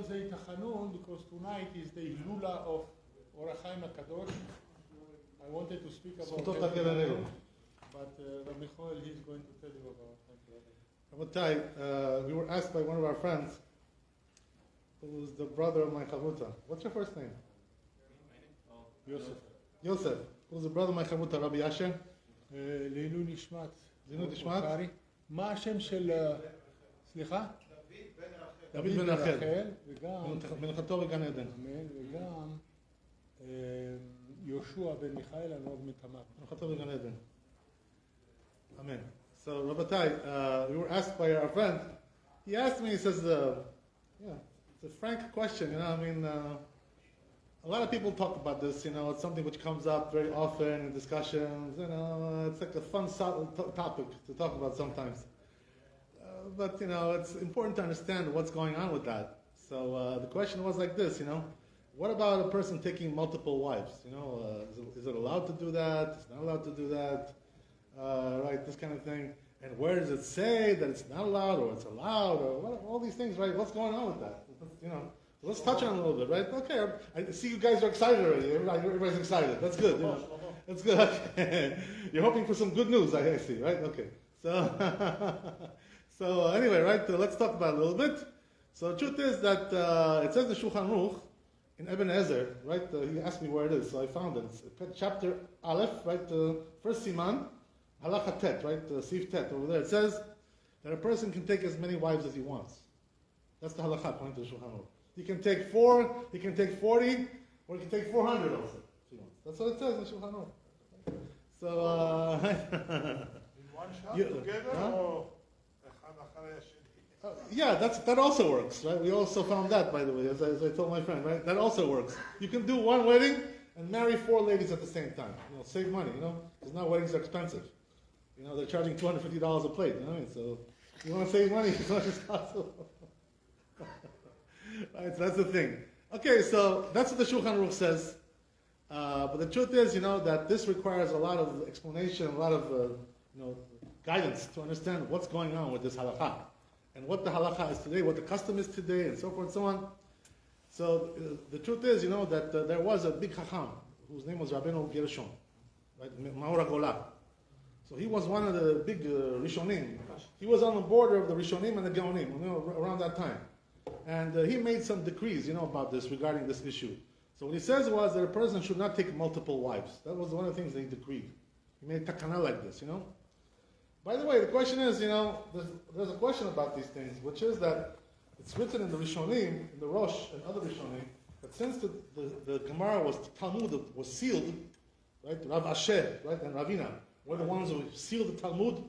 זה תחנון, because tonight is the Hilula of Or HaChaim HaKadosh. I wanted to speak about that, but Rabbi Michael, he's going to tell you about Rabotai, we were asked by one of our friends, who's the brother of my Chavuta. What's your first name? Yosef. Yosef. Who's the brother of my Chavuta, Rabbi Asher? לעילוי נשמת. לעילוי נשמת? מה השם של... סליחה? דוד בן רחל. וגם... מנחתו בגן עדן. אמן, וגם יהושע בן מיכאל הנוהג מתמר. מנחתו בגן עדן. Amen. So, Rabbatai, we were asked by our friend, he asked me, he says, it's a frank question, you know, I mean, a lot of people talk about this, you know, it's something which comes up very often in discussions, you know, it's like a fun topic to talk about sometimes. But, you know, it's important to understand what's going on with that. So the question was like this, you know, what about a person taking multiple wives? You know, is it allowed to do that? It's not allowed to do that? Right, this kind of thing. And where does it say that it's not allowed or it's allowed or what, all these things, right? What's going on with that? You know, let's touch on it a little bit, right? Okay, I see you guys are excited already. Everybody's excited. That's good. You know. That's good. Okay. You're hoping for some good news, I see, right? Okay. So anyway, right, let's talk about it a little bit. So the truth is that it says in Shulchan Aruch, in Ibn Ezer, right? He asked me where it is, so I found it. It's chapter Aleph, right? First Siman, Halacha Tet, right? Sif Tet over there. It says that a person can take as many wives as he wants. That's the halakha according to the Shulchan Aruch. He can take 4, he can take 40, or he can take 400 also, if he wants. That's what it says in the Shulchan Aruch. So, in one shot together, or yeah, that also works, right? We also found that, by the way, as I told my friend, right? That also works. You can do one wedding and marry 4 ladies at the same time. You know, save money, you know, because now weddings are expensive. You know, they're charging $250 a plate, you know what I mean? So you want to save money as much as possible. Right, so that's the thing. Okay, so that's what the Shulchan Aruch says. But the truth is, you know, that this requires a lot of explanation, a lot of, you know, guidance to understand what's going on with this halakha. And what the halakha is today, what the custom is today, and so forth and so on. So the truth is, you know, that there was a big chacham whose name was Rabbi Gershon, right, Maor HaGolah. So he was one of the big Rishonim. He was on the border of the Rishonim and the Gaonim, you know, around that time. And he made some decrees, you know, about this, regarding this issue. So what he says was that a person should not take multiple wives. That was one of the things that he decreed. He made takana like this, you know. By the way, the question is, you know, there's a question about these things, which is that it's written in the Rishonim, in the Rosh and other Rishonim, that since the Gemara was, the Talmud was sealed, right, Rav Asher, right, and Ravina were the ones who sealed the Talmud.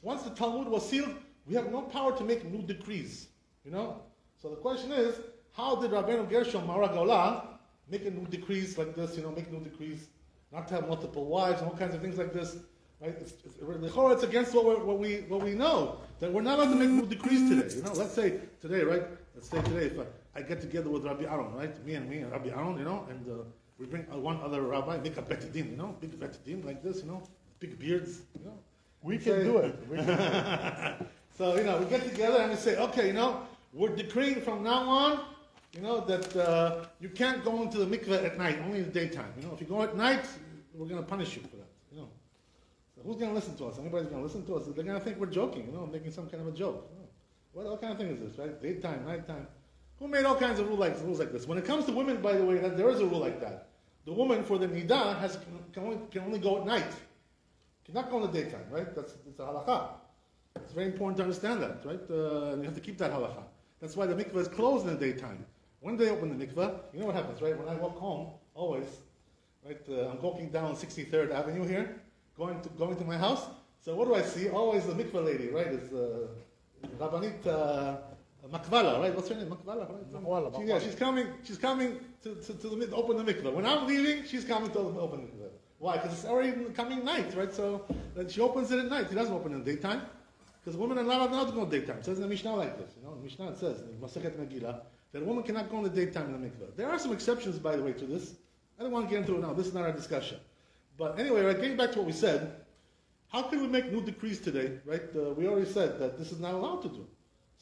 Once the Talmud was sealed, we have no power to make new decrees, you know. So the question is, how did Rabbeinu Gershom, Maor HaGolah, make a new decrees like this, you know, make new decrees, not to have multiple wives and all kinds of things like this? Right? It's against what we know, that we're not allowed to make new decrees today. You know, let's say today, if I get together with Rabbi Aaron, right? Me and Rabbi Aaron, you know, and we bring one other rabbi, make a betadin, you know, big betadin like this, you know, big beards, you know. We can do it. So, you know, we get together and we say, okay, you know, we're decreeing from now on, you know, that you can't go into the mikveh at night, only in the daytime. You know, if you go at night, we're going to punish you for that, you know. So who's going to listen to us? Anybody's going to listen to us? They're going to think we're joking, you know, making some kind of a joke. You know. What kind of thing is this, right? Daytime, nighttime. Who made all kinds of rules like this? When it comes to women, by the way, there is a rule like that. The woman for the nidah can only go at night. Cannot go in the daytime, right? It's a halakha. It's very important to understand that, right? And you have to keep that halakha. That's why the mikveh is closed in the daytime. When they open the mikveh, you know what happens, right? When I walk home, always, right? I'm walking down 63rd Avenue here, going to my house. So what do I see? Always the mikveh lady, right? It's Rabbanit Makvala, right? What's her name? Makvala, right? She's coming to open the mikveh. When I'm leaving, she's coming to open the mikveh. Why? Because it's already coming night, right? So then she opens it at night. She doesn't open it in the daytime. Because women are not allowed to go in the daytime. It says in the Mishnah like this. You know, the Mishnah says in Masechet Megillah that a woman cannot go in the daytime in the mikveh. There are some exceptions, by the way, to this. I don't want to get into it now. This is not our discussion. But anyway, right, getting back to what we said, how can we make new decrees today, right? We already said that this is not allowed to do.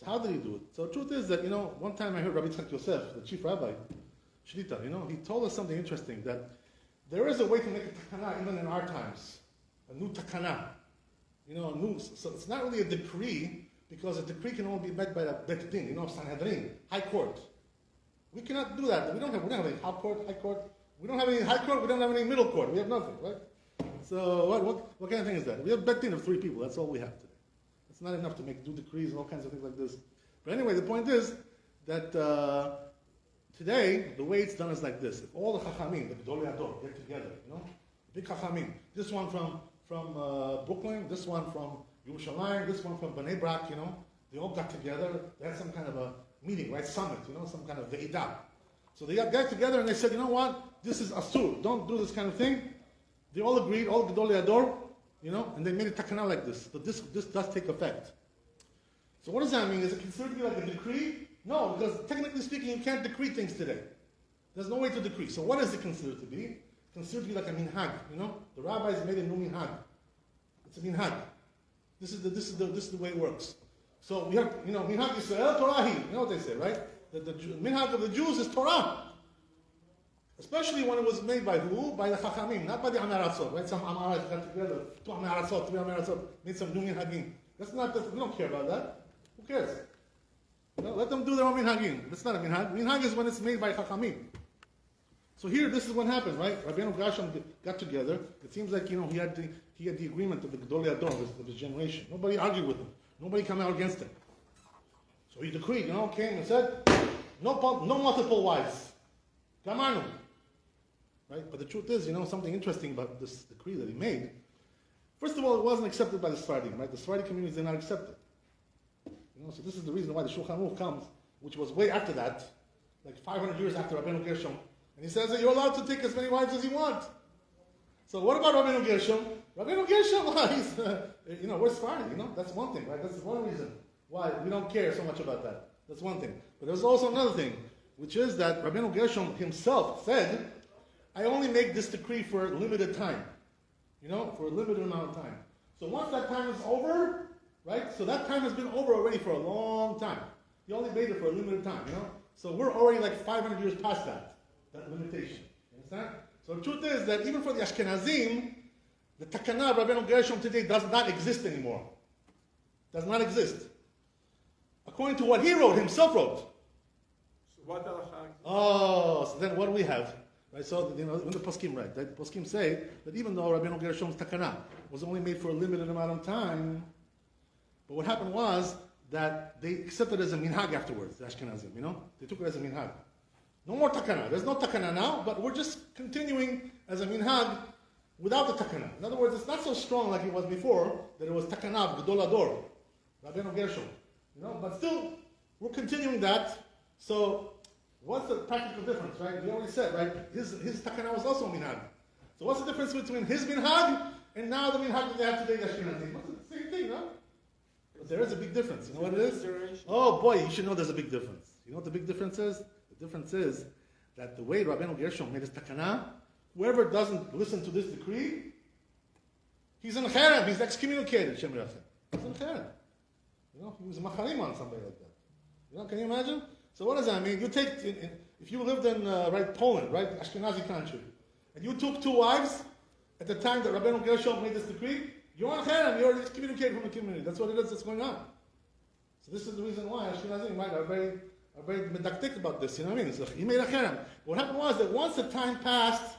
So how did he do it? So the truth is that, one time I heard Rabbi Tzach Yosef, the chief rabbi, Shlita, he told us something interesting, that there is a way to make a takana even in our times. A new takana. So it's not really a decree, because a decree can only be met by the Bet Din, Sanhedrin, High Court. We cannot do that. We don't have any High Court. We don't have any High Court, we don't have any Middle Court. We have nothing, right? So what kind of thing is that? We have Bet Din of 3 people. That's all we have today. It's not enough to do decrees and all kinds of things like this. But anyway, the point is that today, the way it's done is like this. If all the Chachamim, the Gedolei Hador, get together, big Chachamim, this one from Brooklyn, this one from Yerushalayim, this one from Bnei Brak, they all got together. They had some kind of a meeting, right? Summit, some kind of ve'idah. So they got together and they said, you know what? This is asur. Don't do this kind of thing. They all agreed, all Gedolei Hador, and they made a takana like this. So this does take effect. So what does that mean? Is it considered to be like a decree? No, because technically speaking, you can't decree things today. There's no way to decree. So what is it considered to be? It's considered to be like a minhag. The rabbis made a new minhag. It's a minhag. This is the way it works. So we have, minhag Yisrael, Torahi. You know what they say, right? The minhag of the Jews is Torah. Especially when it was made by who? By the Chachamim, not by the Amaratzot, right? Some Amarat got together, 2 Amaratzot, 3 Amaratzot, made some new minhagim. We don't care about that. Who cares? Let them do their own minhagim. That's not a minhag. Minhag is when it's made by Chachamim. So here, this is what happened, right? Rabbeinu Gershom got together. It seems like, he had the agreement of the Gedolei Hador of his generation. Nobody argued with him. Nobody came out against him. So he decreed, came and said, no multiple wives. Gamanu. Right? But the truth is, something interesting about this decree that he made. First of all, it wasn't accepted by the Sephardim, right? The Sephardi communities did not accept it. So this is the reason why the Shulchan Aruch comes, which was way after that, like 500 years after Rabbeinu Gershom, and he says that you're allowed to take as many wives as you want. So what about Rabbeinu Gershom? Rabbeinu Gershom, he's, we're Sephardi, that's one thing, right? That's one reason why we don't care so much about that. That's one thing. But there's also another thing, which is that Rabbeinu Gershom himself said, I only make this decree for a limited time. For a limited amount of time. So once that time is over, right? So that time has been over already for a long time. He only made it for a limited time, So we're already like 500 years past that limitation. You understand? So the truth is that even for the Ashkenazim, the Takana of Rabbeinu Gershom today does not exist anymore. Does not exist. According to what he wrote, himself wrote. So what halacha? Oh, so then what do we have? Right, so when the poskim write, the poskim say that even though Rabbeinu Gershom's takana was only made for a limited amount of time, but what happened was that they accepted it as a minhag afterwards, the Ashkenazim, They took it as a minhag. No more takana. There's no takana now, but we're just continuing as a minhag without the takana. In other words, it's not so strong like it was before, that it was takana of Gedolei Hador, Rabbeinu Gershom. But still, we're continuing that. So what's the practical difference, right? We already said, right? His takana was also minhag. So what's the difference between his minhag and now the minhag that they have today, Ashkenazim? What's the same thing, no? But there is a big difference. You know what it is? Oh boy, you should know there's a big difference. You know what the big difference is? The difference is that the way Rabbeinu Gershom made his takana, whoever doesn't listen to this decree, he's in cherem, he's excommunicated, Shem Rachem. He's in cherem. He was a macharim on somebody like that. Can you imagine? So what does that mean? You take, if you lived in Poland, right, Ashkenazi country, and you took 2 wives at the time that Rabbeinu Gershom made this decree, you're on cherem, you're excommunicated from the community. That's what it is that's going on. So this is the reason why Ashkenazim are very medactic about this. You know what I mean? So he made a cherem. What happened was that once the time passed,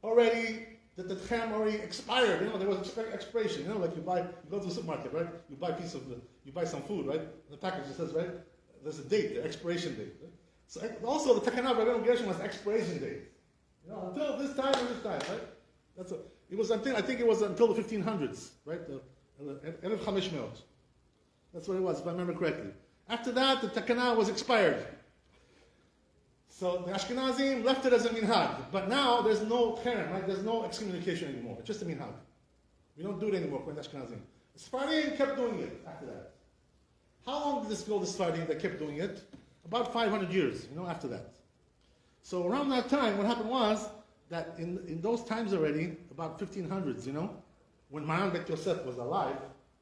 already that the cherem already expired. There was expiration. Like you go to the supermarket, right? You buy some food, right? The package says, right? There's a date, the expiration date. Right? So also the takana of Rabbeinu Gershom was expiration date. Until this time and this time, right? It was until, I think it was until the 1500s, right? Erev Chamesh Meot. That's what it was, if I remember correctly. After that, the takana was expired. So the Ashkenazim left it as a minhag. But now there's no cherem, right? There's no excommunication anymore. It's just a minhag. We don't do it anymore for the Ashkenazim. The Sephardim kept doing it after that. How long did this go, the Sephardim that kept doing it? About 500 years, after that. So around that time, what happened was that in those times already, about 1500s, when Maran Bet Yosef was alive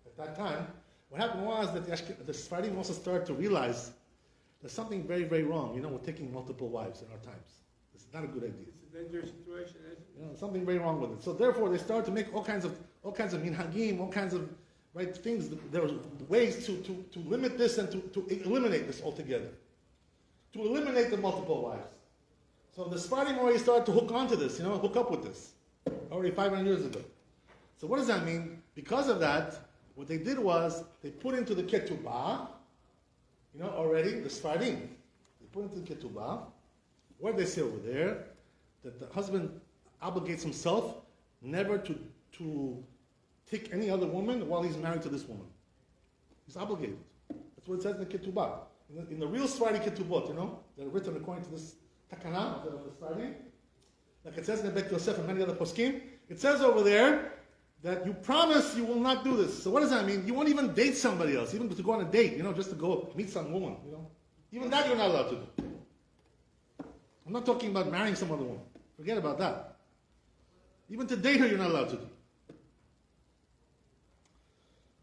at that time, what happened was that the Sephardim also started to realize there's something very, very wrong, with taking multiple wives in our times. It's not a good idea. It's a dangerous situation, isn't it? Something very wrong with it. So therefore, they started to make all kinds of minhagim, all kinds of things. There were ways to limit this and to eliminate this altogether, to eliminate the multiple wives. So the Sephardim already started to hook onto this, hook up with this, already 500 years ago. So what does that mean? Because of that, what they did was they put into the ketubah, already the Sephardim. They put into the ketubah. What did they say over there? That the husband obligates himself never to take any other woman while he's married to this woman. He's obligated. That's what it says in the ketubah. In the real Sephardi ketubot, that are written according to this takana of the Sephardim, like it says in the Bet Yosef and many other poskim, it says over there that you promise you will not do this. So what does that mean? You won't even date somebody else, even to go on a date, just to go meet some woman, Even that you're not allowed to do. I'm not talking about marrying some other woman. Forget about that. Even to date her, you're not allowed to do.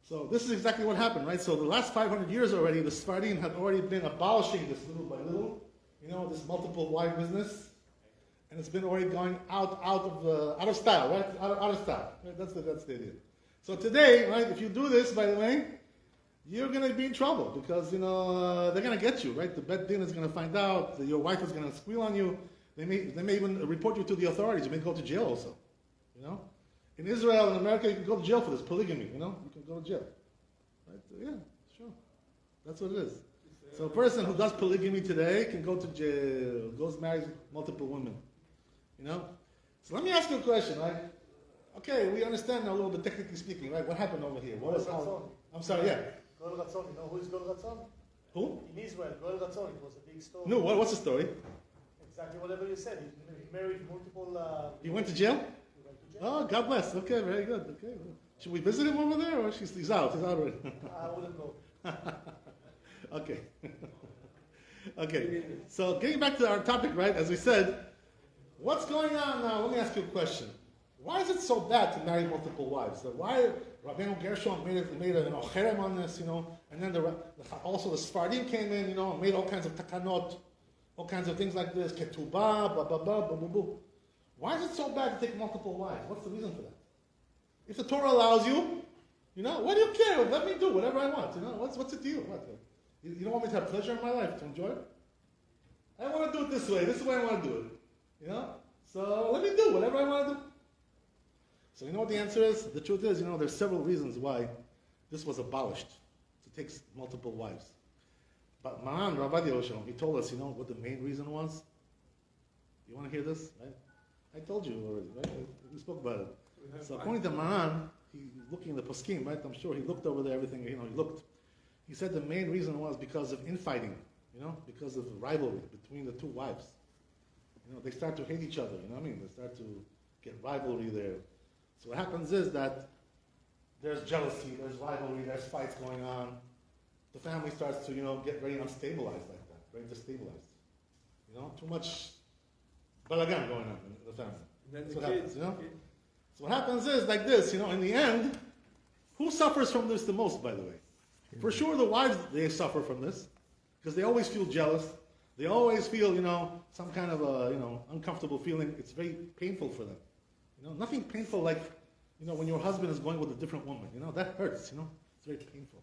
So this is exactly what happened, right? So the last 500 years already, the Sephardim had already been abolishing this little by little, this multiple wife business. And it's been already going out of style, right? Out of style. Right? That's the idea. So today, right, if you do this, by the way, you're going to be in trouble because, they're going to get you, right? The Bet Din is going to find out. Your wife is going to squeal on you. They may even report you to the authorities. You may go to jail also, In Israel and America, you can go to jail for this, polygamy, You can go to jail. Right? Yeah, sure. That's what it is. So a person who does polygamy today can go to jail, marries multiple women. So let me ask you a question, right? Okay, we understand now a little bit technically speaking, right? What happened over here? I'm sorry, yeah. Goel Ratzon, you know who is Goel Ratzon? Who? In Israel, Goel Ratzon, it was a big story. No, what's the story? Exactly whatever you said. He married multiple... He went to jail? He went to jail. Oh, God bless. Okay, very good. Okay. Should we visit him over there or he's out? He's out already. I wouldn't go. Okay. Okay. So getting back to our topic, right? As we said, what's going on now? Let me ask you a question. Why is it so bad to marry multiple wives? Why Rabbeinu Gershon made a cherem on this, and then also the Sephardim came in, and made all kinds of takanot, all kinds of things like this, ketubah, blah, blah, blah, blah, blah, blah. Why is it so bad to take multiple wives? What's the reason for that? If the Torah allows you, why do you care? Let me do whatever I want, what's it to you? What? You don't want me to have pleasure in my life, to enjoy it? I want to do it this way. This is the way I want to do it. So let me do whatever I want to do. So you know what the answer is? The truth is, there's several reasons why this was abolished, to take multiple wives. But Maran, Rabbi Yoshem, he told us, what the main reason was? You want to hear this? Right? I told you already, right? We spoke about it. So according to Maran, he looking at the poskim, right? I'm sure he looked over there, everything, he looked. He said the main reason was because of infighting, because of rivalry between the two wives. They start to hate each other, They start to get rivalry there. So what happens is that there's jealousy, there's rivalry, there's fights going on. The family starts to, get very unstabilized like that, very destabilized. Too much balagan going on in the family. That's what happens, So what happens is like this, in the end, who suffers from this the most, by the way? For sure the wives, they suffer from this, because they always feel jealous. They always feel, some kind of uncomfortable feeling. It's very painful for them. Nothing painful like, when your husband is going with a different woman. That hurts, It's very painful.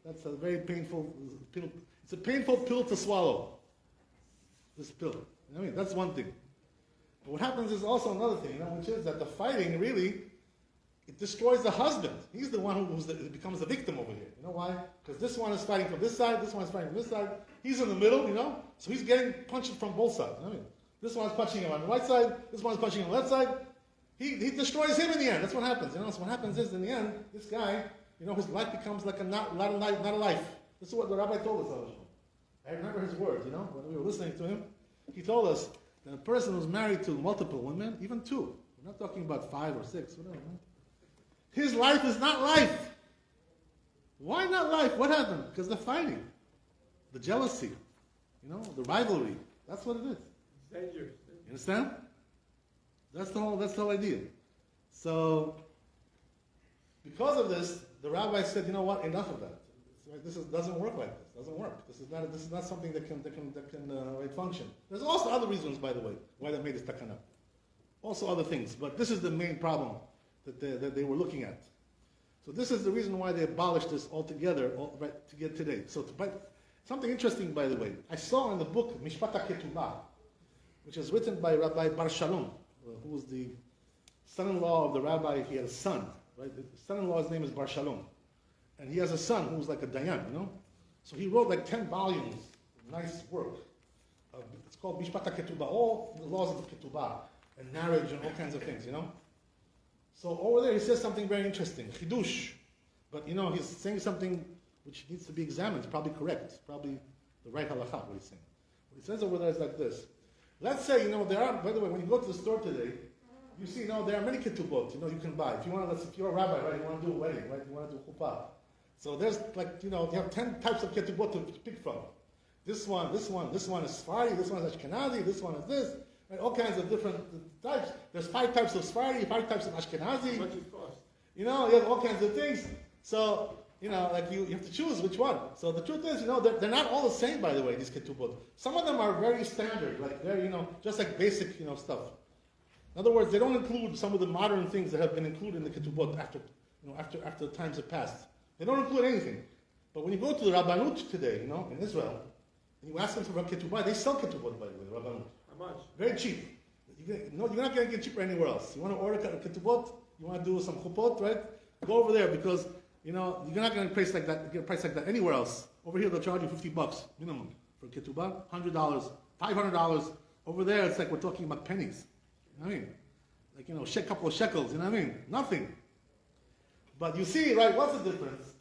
That's a very painful pill. It's a painful pill to swallow. This pill. That's one thing. But what happens is also another thing, which is that the fighting really, it destroys the husband. He's the one who becomes the victim over here. You know why? Because this one is fighting from this side, this one is fighting from this side. He's in the middle, So he's getting punched from both sides. This one's punching him on the right side, this one's punching him on the left side. He destroys him in the end. That's what happens. So what happens is, in the end, this guy, his life becomes like not a life. This is what the Rabbi told us. I remember his words, when we were listening to him. He told us that a person who's married to multiple women, even two, we're not talking about 5 or 6, whatever, his life is not life. Why not life? What happened? Because the fighting, the jealousy, the rivalry. That's what it is. Dangerous. You understand? That's the whole idea. So Because of this, the rabbi said, you know what, enough of that. This doesn't work like this. Doesn't work. This is not something that can function. There's also other reasons, by the way, why they made this takana. Also other things, but this is the main problem that they were looking at. So this is the reason why they abolished this altogether, right, to get today. But something interesting, by the way, I saw in the book Mishpat HaKetubah, which is written by Rabbi Bar Shalom, who was the son-in-law of the rabbi. He had a son, right? The son-in-law's name is Bar Shalom. And he has a son who's like a dayan, you know? So he wrote like 10 volumes, nice work. It's called Mishpat HaKetubah, all the laws of the Ketubah, and marriage and all kinds of things, you know? So over there he says something very interesting, chidush. But you know, he's saying something which needs to be examined. It's probably correct. It's probably the right halakha, what he's saying. What he says over there is like this. Let's say, you know, there are, by the way, when you go to the store today, you see, you know, there are many ketubot, you know, you can buy. If you're a rabbi, right, you want to do a wedding, right, you want to do chuppah. So there's like, you know, you have 10 types of ketubot to pick from. This one is Sfardi, this one is Ashkenazi, this one is this, right, all kinds of different types. There's 5 types of Sfardi, 5 types of Ashkenazi. How much it cost? You know, you have all kinds of things. So, you know, like you have to choose which one. So the truth is, you know, they're not all the same, by the way, these ketubot. Some of them are very standard, like very, you know, just like basic, you know, stuff. In other words, they don't include some of the modern things that have been included in the ketubot after the times have passed. They don't include anything. But when you go to the Rabbanut today, you know, in Israel, and you ask them for ketubah, they sell ketubot, by the way, the Rabbanut. How much? Very cheap. You're not going to get cheaper anywhere else. You want to order ketubot, you want to do some chuppot, right? Go over there because, you know, you're not going to price like that, get a price like that anywhere else. Over here, they'll charge you $50 minimum for ketubah, $100, $500. Over there, it's like we're talking about pennies. You know what I mean? Like, you know, a couple of shekels, you know what I mean? Nothing. But you see, right, what's the difference?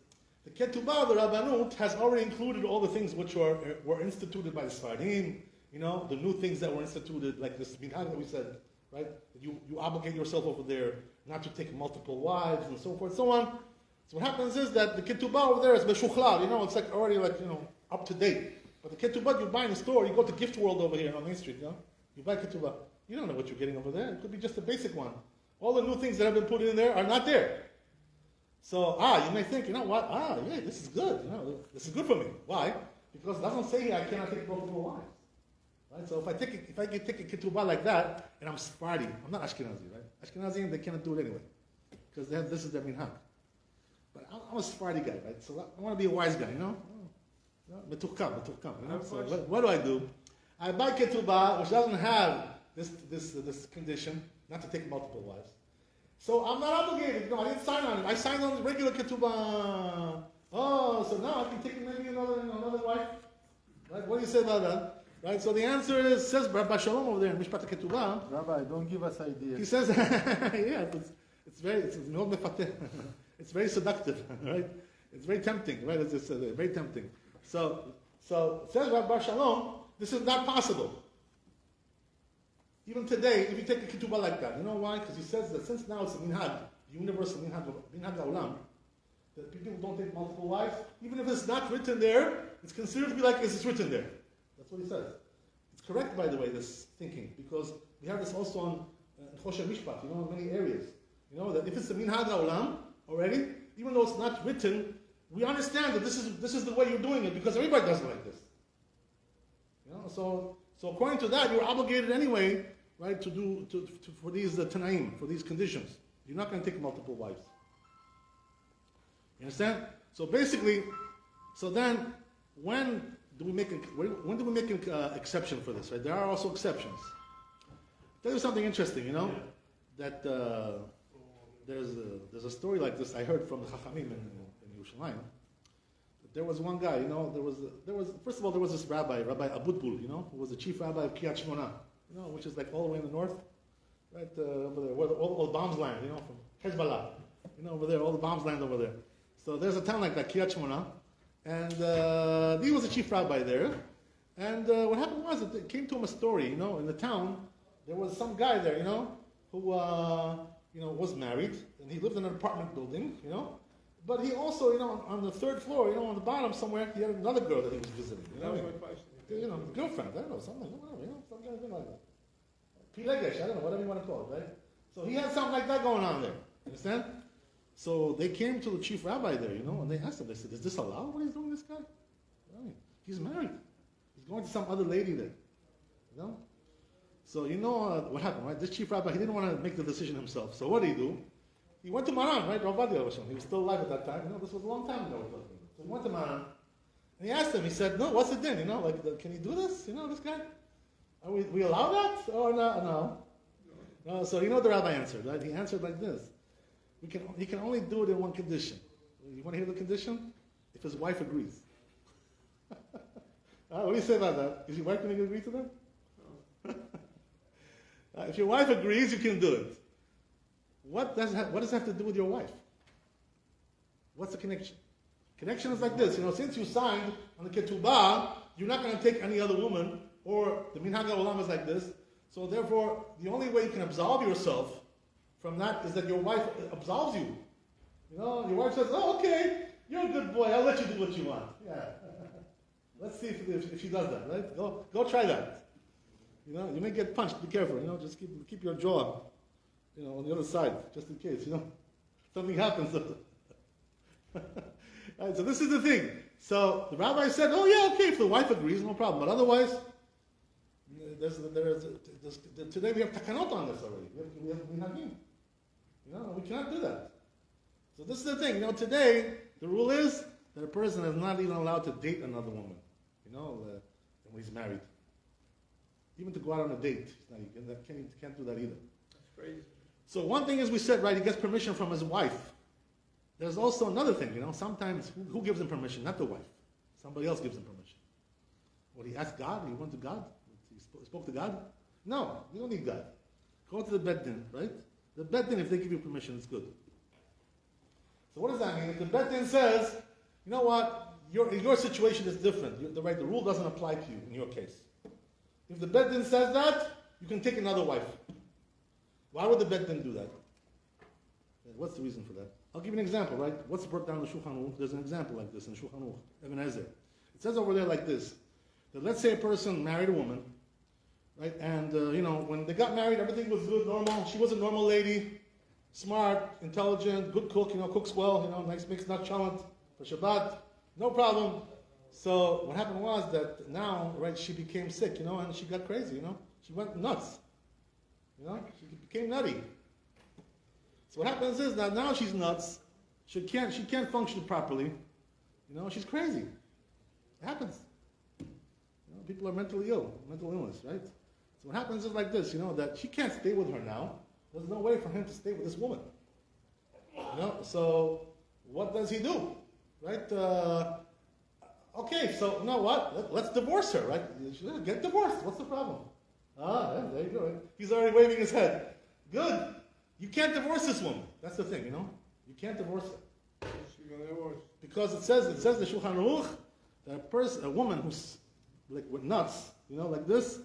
The ketubah, the Rabbanut, has already included all the things which were instituted by the Sfardim, you know, the new things that were instituted, like this minhag that we said, right? You obligate yourself over there not to take multiple wives and so forth, so on. So what happens is that the ketubah over there is meshuchlal, you know, it's like already like, you know, up to date. But the ketubah you buy in the store, you go to Gift World over here on Main Street, you know, you buy ketubah. You don't know what you're getting over there. It could be just a basic one. All the new things that have been put in there are not there. So, you may think, you know what? Yeah, this is good. You know, this is good for me. Why? Because it doesn't say here I cannot take multiple wives. Right? So if I take a ketubah like that, and I'm Sephardi, I'm not Ashkenazi, right? Ashkenazi, they cannot do it anyway, because this is their minhag. But I'm a Sephardi guy, right? So I want to be a wise guy, you know? Metukam. You know? So what do? I buy ketubah, which doesn't have this condition, not to take multiple wives. So I'm not obligated. No, I didn't sign on it. I signed on the regular ketubah. Oh, so now I can take maybe another wife. Right? What do you say about that? Right? So the answer is, says Rabbi Shalom over there in Mishpat HaKetubah. Rabbi, don't give us ideas. He says, yeah, it's very seductive, right? It's very tempting, right? It's very tempting. So says Rabbi Shalom, this is not possible. Even today, if you take a ketubah like that, you know why? Because he says that since now it's a minhag, universal minhag ha'olam, that people don't take multiple wives, even if it's not written there, it's considered to be like it's written there. That's what he says. It's correct, by the way, this thinking, because we have this also on Choshen Mishpat, you know, in many areas. You know, that if it's a minhag ha'olam already, even though it's not written, we understand that this is the way you're doing it, because everybody does it like this. You know, so according to that, you're obligated anyway, right, for these tanaim, for these conditions. You're not going to take multiple wives. You understand? So basically, then when do we make an exception for this? Right? There are also exceptions. I'll tell you something interesting. You know, that there's a story like this I heard from the Chachamim in Yerushalayim. There was one guy. You know, there was first of all there was this Rabbi Abutbul. You know, who was the chief rabbi of Kiryat Shmona. You know, which is like all the way in the north, right over there, where all the bombs land, you know, from Hezbollah, you know, over there, all the bombs land over there. So there's a town like that, Kiryat Shmona, and he was the chief rabbi there. And what happened was, it came to him a story, you know, in the town, there was some guy there, you know, who, was married, and he lived in an apartment building, you know, but he also, you know, on the third floor, you know, on the bottom somewhere, he had another girl that he was visiting, you know. You know, girlfriend, I don't know, something, whatever, you know, some kind of thing like that. Pilegesh, I don't know, whatever you want to call it, right? So he had something like that going on there, understand? So they came to the chief rabbi there, and they asked him, they said, is this allowed? What is doing this guy? I mean, he's married. He's going to some other lady there. So what happened, right? This chief rabbi, he didn't want to make the decision himself. So what did he do? He went to Maran, right? Rabbi, he was still alive at that time. This was a long time ago. So he went to Maran, and he asked him, he said, no, what's the din? Can you do this? This guy? Are we allow that? Oh, no. So the rabbi answered, right? He answered like this. He can only do it in one condition. You want to hear the condition? If his wife agrees. What do you say about that? Is your wife going to agree to that? If your wife agrees, you can do it. What does it have to do with your wife? What's the connection? Connection is like this. Since you signed on the ketubah, you're not going to take any other woman, or the minhag olam is like this. So therefore, the only way you can absolve yourself from that is that your wife absolves you. Your wife says, oh, okay, you're a good boy, I'll let you do what you want. Yeah. Let's see if she does that, right? Go try that. You may get punched, be careful, just keep your jaw, on the other side, just in case, something happens. Right, so this is the thing. So the rabbi said, oh yeah, okay, if the wife agrees, no problem. But otherwise, today we have takanot on this already. We have minhagim. We cannot do that. So this is the thing. Today the rule is that a person is not even allowed to date another woman. When he's married, even to go out on a date, he can't do that either. That's crazy. So one thing is we said, right, he gets permission from his wife. There's also another thing, sometimes who gives him permission? Not the wife. Somebody else gives him permission. What, he asked God? He went to God? He spoke to God? No, you don't need God. Go to the Beit Din, right? The Beit Din, if they give you permission, it's good. So what does that mean? If the Beit Din says, you know what, your situation is different. The rule doesn't apply to you in your case. If the Beit Din says that, you can take another wife. Why would the Beit Din do that? What's the reason for that? I'll give you an example, right? What's brought down in the Shulchan Aruch? There's an example like this in Shulchan Aruch, Ibn Ezer. It says over there like this, that let's say a person married a woman, right? And, when they got married, everything was good, normal. She was a normal lady, smart, intelligent, good cook, cooks well, nice mixed nut chalant for Shabbat, no problem. So what happened was that now, right, she became sick, and she got crazy, She went nuts. She became nutty. So what happens is that now she's nuts. She can't function properly. She's crazy. It happens. People are mentally ill, mental illness, right? So what happens is like this, that she can't stay with her now. There's no way for him to stay with this woman. So what does he do? Right? Okay, so you know what? Let's divorce her, right? Get divorced. What's the problem? There you go. He's already waving his head. Good. You can't divorce this woman. That's the thing, You can't divorce her. Because it says the Shulchan Aruch that a woman who's like with nuts, like this,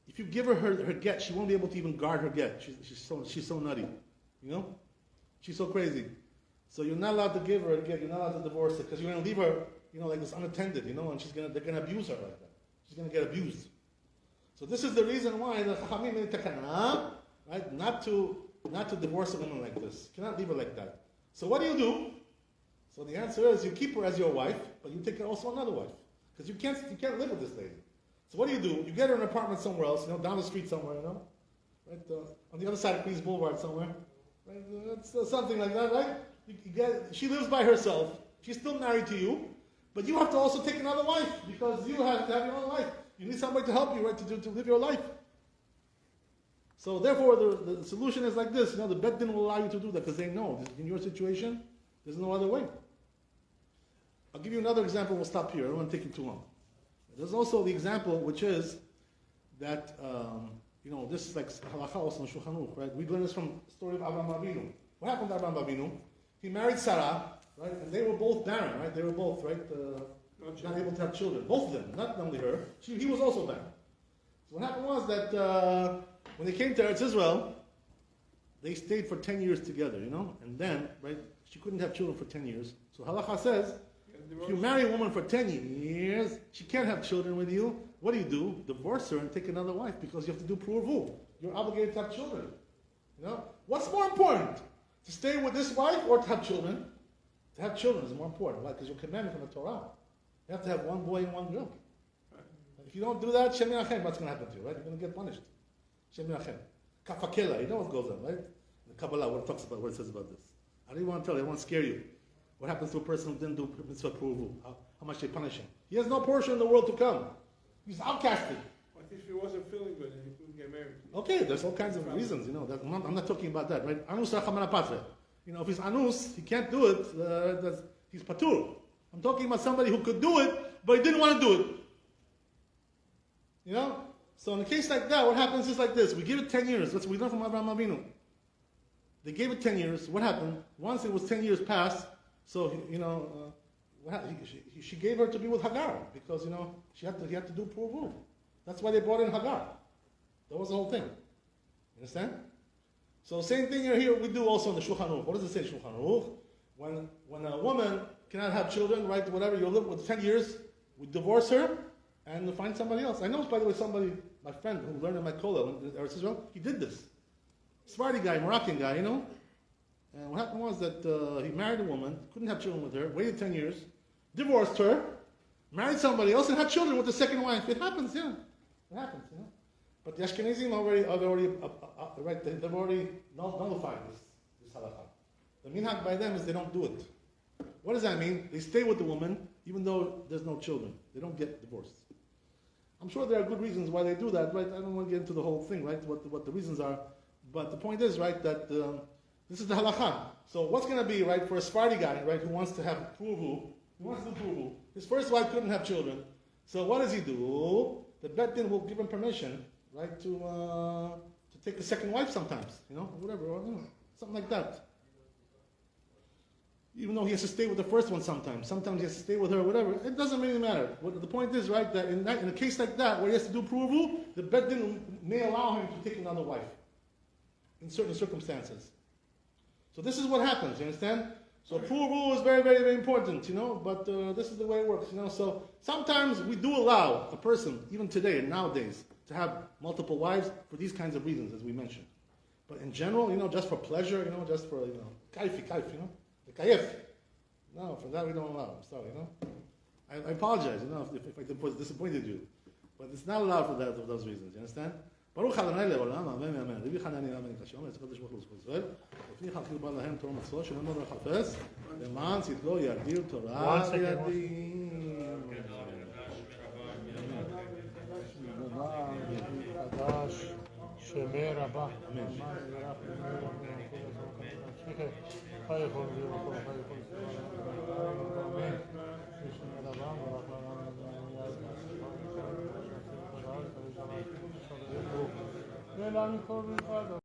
if you give her get, she won't be able to even guard her get. She's so nutty, She's so crazy. So you're not allowed to give her a get. You're not allowed to divorce her because you're going to leave her, like this unattended, and they're going to abuse her like that. She's going to get abused. So this is the reason why the Chachamim made takana, right? Not to divorce a woman like this. You cannot leave her like that. So what do? So the answer is you keep her as your wife, but you take her also another wife. Because you can't live with this lady. So what do? You get her an apartment somewhere else, down the street somewhere, right? On the other side of Queens Boulevard somewhere. Right? It's something like that, right? She lives by herself. She's still married to you, but you have to also take another wife because you have to have your own life. You need somebody to help you, right, to live your life. So therefore, the solution is like this. The Beit Din will allow you to do that because they know in your situation, there's no other way. I'll give you another example. We'll stop here. I don't want to take you too long. There's also the example which is that this is like halakha also in Shulchan Aruch, right? We learn this from the story of Abraham Avinu. What happened to Abraham Avinu? He married Sarah, right? And they were both barren, right? They were both, right? Not able to have children. Both of them, not only her. He was also barren. So what happened was that when they came to Eretz Israel, they stayed for 10 years together, And then, right, she couldn't have children for 10 years. So halakha says, if you marry a woman for 10 years, she can't have children with you. What do? Divorce her and take another wife because you have to do pruvu. You're obligated to have children. What's more important? To stay with this wife or to have children? To have children is more important. Why? Because your commandment from the Torah. You have to have one boy and one girl. If you don't do that, Shem Yirachem, what's going to happen to you, right? You're going to get punished. Shem Yirachem. Kafakela, you know what goes on, right? The Kabbalah, what it talks about, what it says about this. I don't even want to tell you, I want to scare you. What happens to a person who didn't do mitzvah pruvu? How much they punish him. He has no portion in the world to come. He's outcasted. What if he wasn't feeling good and he couldn't get married? Okay, there's all kinds of reasons, you know. I'm not talking about that, right? Anus rachamana patre. You know, if he's anus, he can't do it, he's patur. I'm talking about somebody who could do it, but he didn't want to do it. You know? So in a case like that, what happens is like this. We give it 10 years. That's what we learned from Abraham Avinu. They gave it 10 years. What happened? Once it was 10 years past, so, you know, she gave her to be with Hagar because, you know, he had to do pruvu. That's why they brought in Hagar. That was the whole thing. You understand? So same thing here we do also in the Shulchan Aruch. What does it say in Shulchan Aruch? When a woman cannot have children, right, whatever, you live with 10 years, we divorce her and find somebody else. I know, by the way, somebody, my friend who learned in my kollel in Eretz Israel, he did this. Sephardi guy, Moroccan guy, you know? And what happened was that he married a woman, couldn't have children with her, waited 10 years, divorced her, married somebody else, and had children with the second wife. It happens, yeah. It happens, you know? But the Ashkenazim they've already nullified this halakha. The minhag by them is they don't do it. What does that mean? They stay with the woman even though there's no children. They don't get divorced. I'm sure there are good reasons why they do that, right? I don't want to get into the whole thing, right? What the reasons are. But the point is, right, that this is the halakha. So what's going to be, right, for a Sephardi guy, right, who wants to have pruvu, his first wife couldn't have children. So what does he do? The Bet Din will give him permission, right, to take a second wife sometimes, you know, whatever, or you know, something like that. Even though he has to stay with the first one sometimes. Sometimes he has to stay with her, whatever. It doesn't really matter. The point is, right, that in a case like that, where he has to do pruvu, the Bet Din may allow him to take another wife in certain circumstances. So this is what happens, you understand? So pruvu is very, very, very important, you know, but this is the way it works, you know. So sometimes we do allow a person, even today, nowadays, to have multiple wives for these kinds of reasons, as we mentioned. But in general, you know, just for pleasure, you know, just for, you know, kaif, you know, the kaif. No, for that we don't allow. I'm sorry, you know. I apologize, you know, if I disappointed you. But it's not allowed for that, for those reasons, you understand? ברוך ה' לעולם, אמן ואמן. רבי חנניה אמן כשאומר, יצחק הקדוש ברוך הוא זכות ישראל, לפני חלקי בא להם תורה מצוות, שנאמר לחפש, למען צדקו יגדיל תורה וידעים. קדש, שמי רבה. אמן. חי יכול וירוכו, חי יכול אמן. שמי רבה, ורח לנו,